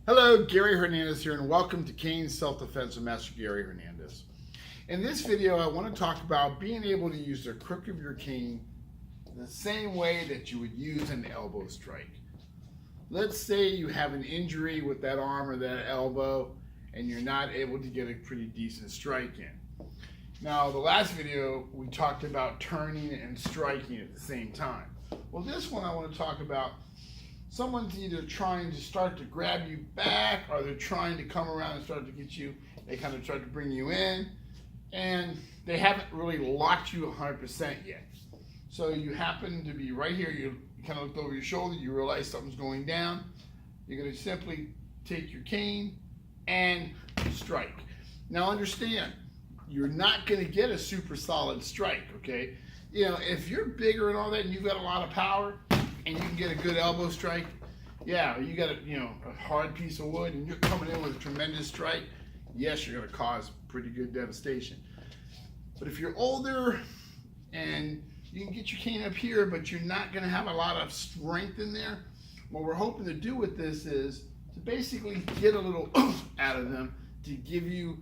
Hello, Gary Hernandez here, and welcome to Cane's Self-Defense with Master Gary Hernandez. In this video, I want to talk about being able to use the crook of your cane the same way that you would use an elbow strike. Let's say you have an injury with that arm or that elbow, and you're not able to get a pretty decent strike in. Now, the last video, we talked about turning and striking at the same time. Well, this one I want to talk about someone's either trying to start to grab you back, or they're trying to come around and start to get you. They kind of try to bring you in, and they haven't really locked you 100% yet. So you happen to be right here, you kind of looked over your shoulder, you realize something's going down. You're going to simply take your cane and strike. Now understand, you're not going to get a super solid strike, okay? You know, if you're bigger and all that and you've got a lot of power, and you can get a good elbow strike, yeah, you got a hard piece of wood and you're coming in with a tremendous strike, yes, you're going to cause pretty good devastation. But if you're older and you can get your cane up here, but you're not going to have a lot of strength in there, what we're hoping to do with this is to basically get a little out of them to give you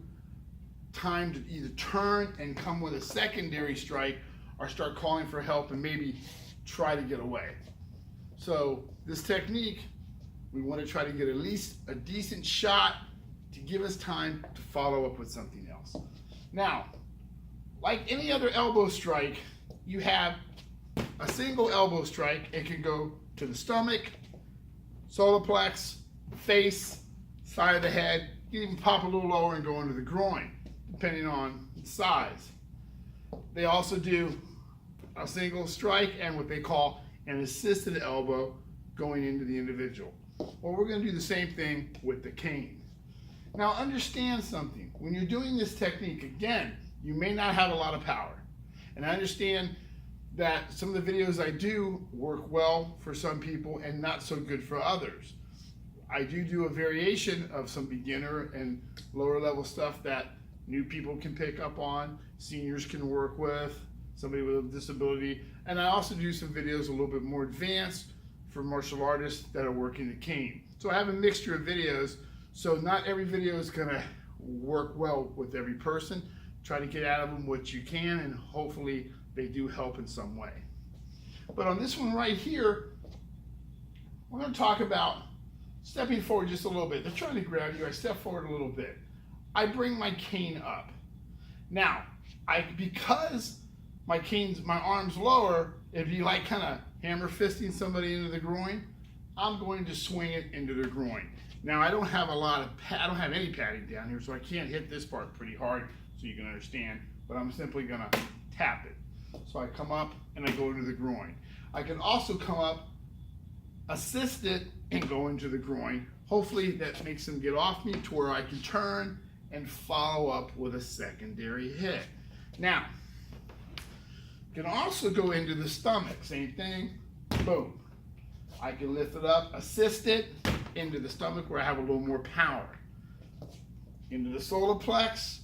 time to either turn and come with a secondary strike or start calling for help and maybe try to get away. So this technique, we want to try to get at least a decent shot to give us time to follow up with something else. Now, like any other elbow strike, you have a single elbow strike. It can go to the stomach, solar plex, face, side of the head. You can even pop a little lower and go into the groin, depending on the size. They also do a single strike and what they call an assisted elbow going into the individual. Well, we're going to do the same thing with the cane. Now understand something. When you're doing this technique, again, you may not have a lot of power. And I understand that some of the videos I do work well for some people and not so good for others. I do a variation of some beginner and lower level stuff that new people can pick up on, seniors can work with, somebody with a disability, and I also do some videos a little bit more advanced for martial artists that are working the cane. So I have a mixture of videos, so not every video is gonna work well with every person. Try to get out of them what you can, and hopefully they do help in some way. But on this one right here, we're gonna talk about stepping forward just a little bit. They're trying to grab you, I step forward a little bit. I bring my cane up. Now, because my arm's lower, it'd be like kind of hammer fisting somebody into the groin. I'm going to swing it into the groin. Now I don't have I don't have any padding down here, so I can't hit this part pretty hard so you can understand, but I'm simply gonna tap it. So I come up and I go into the groin. I can also come up, assist it, and go into the groin. Hopefully that makes them get off me to where I can turn and follow up with a secondary hit. Now, can also go into the stomach, same thing, boom. I can lift it up, assist it, into the stomach where I have a little more power. Into the solar plex,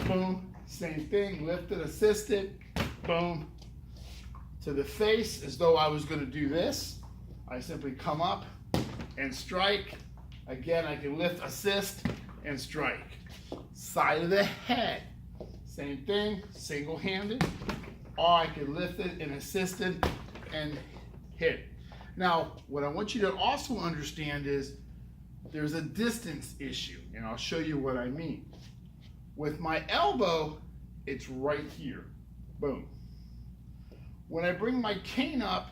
boom, same thing, lift it, assist it, boom. To the face, as though I was gonna do this, I simply come up and strike. Again, I can lift, assist, and strike. Side of the head, same thing, single-handed. Or I can lift it and assist it and hit. Now, what I want you to also understand is there's a distance issue, and I'll show you what I mean. With my elbow, it's right here, boom. When I bring my cane up,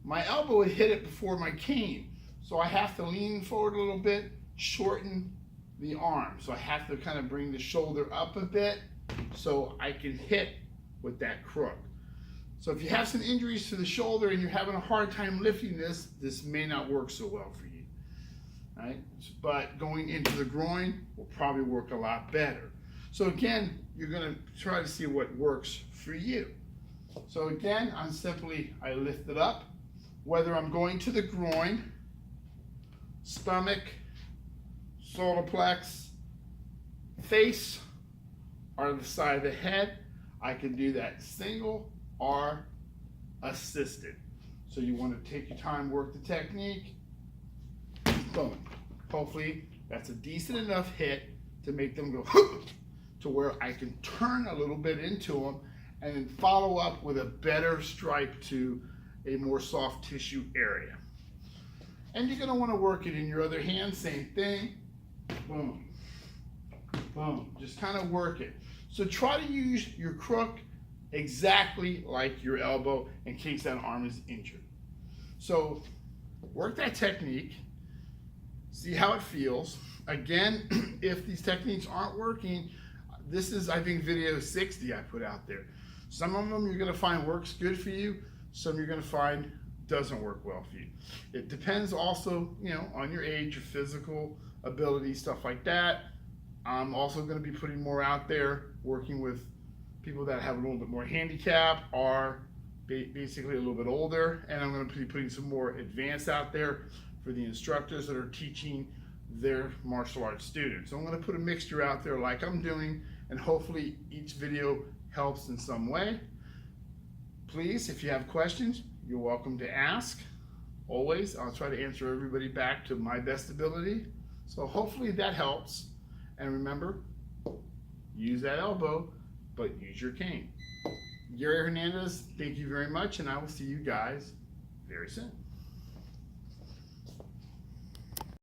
my elbow would hit it before my cane, so I have to lean forward a little bit, shorten the arm. So I have to kind of bring the shoulder up a bit so I can hit with that crook. So if you have some injuries to the shoulder and you're having a hard time lifting this, this may not work so well for you. Right? But going into the groin will probably work a lot better. So again, you're gonna try to see what works for you. So again, I lift it up, whether I'm going to the groin, stomach, solar plex, face, or the side of the head, I can do that single or assisted. So you want to take your time, work the technique, boom. Hopefully that's a decent enough hit to make them go to where I can turn a little bit into them and then follow up with a better stripe to a more soft tissue area. And you're gonna wanna work it in your other hand, same thing. Boom, boom, just kind of work it. So try to use your crook exactly like your elbow in case that arm is injured. So work that technique, see how it feels. Again, if these techniques aren't working, this is, I think, video 60 I put out there. Some of them you're gonna find works good for you, some you're gonna find doesn't work well for you. It depends also, on your age, your physical ability, stuff like that. I'm also gonna be putting more out there, working with people that have a little bit more handicap, are basically a little bit older, and I'm gonna be putting some more advanced out there for the instructors that are teaching their martial arts students. So I'm gonna put a mixture out there like I'm doing, and hopefully each video helps in some way. Please, if you have questions, you're welcome to ask. Always, I'll try to answer everybody back to my best ability. So hopefully that helps. And remember, use that elbow, but use your cane. Gary Hernandez, thank you very much, and I will see you guys very soon.